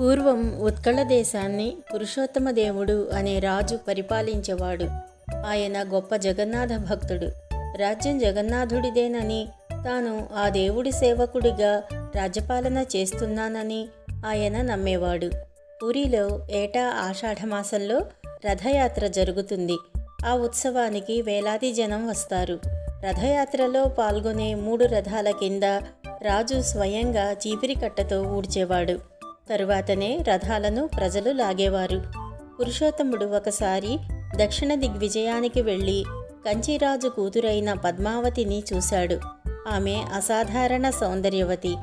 పూర్వం ఉత్కళ దేశాన్ని పురుషోత్తమదేవుడు అనే రాజు పరిపాలించేవాడు. ఆయన గొప్ప జగన్నాథ భక్తుడు. రాజ్యం జగన్నాథుడిదేనని, తాను ఆ దేవుడి సేవకుడిగా రాజ్యపాలన చేస్తున్నానని ఆయన నమ్మేవాడు. పూరిలో ఏటా ఆషాఢమాసంలో రథయాత్ర జరుగుతుంది. ఆ ఉత్సవానికి వేలాది జనం వస్తారు. రథయాత్రలో పాల్గొనే 3 రథాల కింద రాజు స్వయంగా చీపిరి కట్టతో ఊడ్చేవాడు. తరువాతనే రథాలను ప్రజలు లాగేవారు. పురుషోత్తముడు ఒకసారి దక్షిణ దిగ్విజయానికి వెళ్ళి కంచిరాజు కూతురైన పద్మావతిని చూశాడు. ఆమె అసాధారణ సౌందర్యవతి.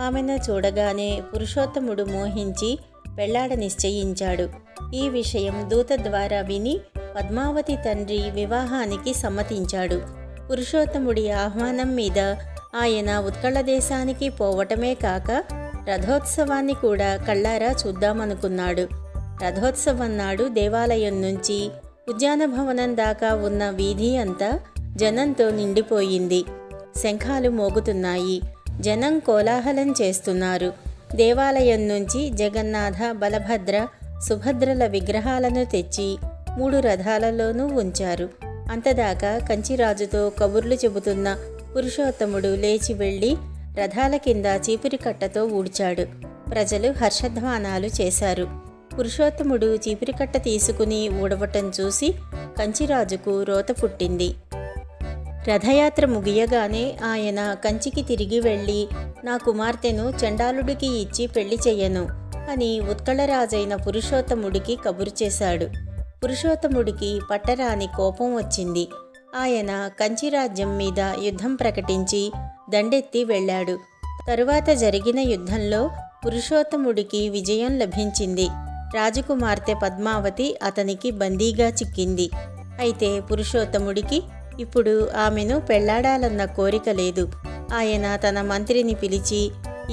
ఆమెను చూడగానే పురుషోత్తముడు మోహించి పెళ్లాడ నిశ్చయించాడు. ఈ విషయం దూత ద్వారా విని పద్మావతి తండ్రి వివాహానికి సమ్మతించాడు. పురుషోత్తముడి ఆహ్వానం మీద ఆయన ఉత్కళ దేశానికి పోవటమే కాక రథోత్సవాన్ని కూడా కళ్ళారా చూద్దామనుకున్నాడు. రథోత్సవం నాడు దేవాలయం నుంచి ఉద్యానభవనం దాకా ఉన్న వీధి అంతా జనంతో నిండిపోయింది. శంఖాలు మోగుతున్నాయి. జనం కోలాహలం చేస్తున్నారు. దేవాలయం నుంచి జగన్నాథ, బలభద్ర, సుభద్రల విగ్రహాలను తెచ్చి 3 రథాలలోనూ ఉంచారు. అంతదాకా కంచిరాజుతో కబుర్లు చెబుతున్న పురుషోత్తముడు లేచి వెళ్ళి రథాల కింద చీపురి కట్టతో ఊడ్చాడు. ప్రజలు హర్షధ్వానాలు చేశారు. పురుషోత్తముడు చీపురికట్ట తీసుకుని ఊడవటం చూసి కంచిరాజుకు రోత పుట్టింది. రథయాత్ర ముగియగానే ఆయన కంచికి తిరిగి వెళ్ళి, నా కుమార్తెను చండాలుడికి ఇచ్చి పెళ్లి చెయ్యను అని ఉత్కళరాజైన పురుషోత్తముడికి కబురు చేశాడు. పురుషోత్తముడికి పట్టరాని కోపం వచ్చింది. ఆయన కంచిరాజ్యం మీద యుద్ధం ప్రకటించి దండెత్తి వెళ్ళాడు. తరువాత జరిగిన యుద్ధంలో పురుషోత్తముడికి విజయం లభించింది. రాజకుమార్తె పద్మావతి అతనికి బందీగా చిక్కింది. అయితే పురుషోత్తముడికి ఇప్పుడు ఆమెను పెళ్లాడాలన్న కోరిక లేదు. ఆయన తన మంత్రిని పిలిచి,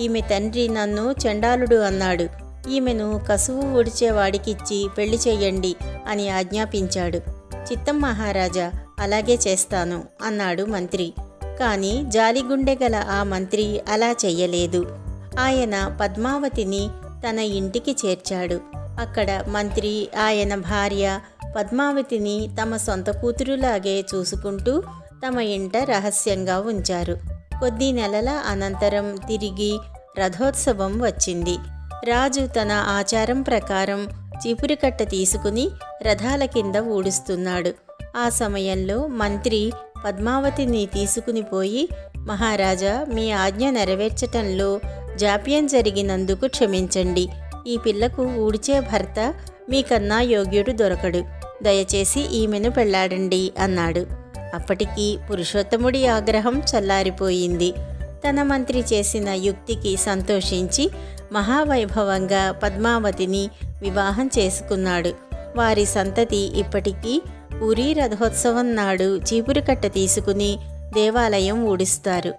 ఈమె తండ్రి నన్ను చండాలుడు అన్నాడు. ఈమెను కసువు ఊడ్చేవాడికిచ్చి పెళ్లి చెయ్యండి అని ఆజ్ఞాపించాడు. చిత్తం మహారాజా, అలాగే చేస్తాను అన్నాడు మంత్రి. కానీ జాలిగుండె గల ఆ మంత్రి అలా చెయ్యలేదు. ఆయన పద్మావతిని తన ఇంటికి చేర్చాడు. అక్కడ మంత్రి, ఆయన భార్య పద్మావతిని తమ సొంత కూతురులాగే చూసుకుంటూ తమ ఇంట రహస్యంగా ఉంచారు. కొద్ది నెలల అనంతరం తిరిగి రథోత్సవం వచ్చింది. రాజు తన ఆచారం ప్రకారం చీపురికట్ట తీసుకుని రథాల కింద ఊడుస్తున్నాడు. ఆ సమయంలో మంత్రి పద్మావతిని తీసుకుని పోయి, మహారాజా, మీ ఆజ్ఞ నెరవేర్చటంలో జాప్యం జరిగినందుకు క్షమించండి. ఈ పిల్లకు ఊడ్చే భర్త మీకన్నా యోగ్యుడు దొరకడు. దయచేసి ఈమెను పెళ్లాడండి అన్నాడు. అప్పటికి పురుషోత్తముడి ఆగ్రహం చల్లారిపోయింది. తన మంత్రి చేసిన యుక్తికి సంతోషించి మహావైభవంగా పద్మావతిని వివాహం చేసుకున్నాడు. వారి సంతతి ఇప్పటికీ పూరీ రథోత్సవం నాడు చీపురికట్ట తీసుకుని దేవాలయం ఊడిస్తారు.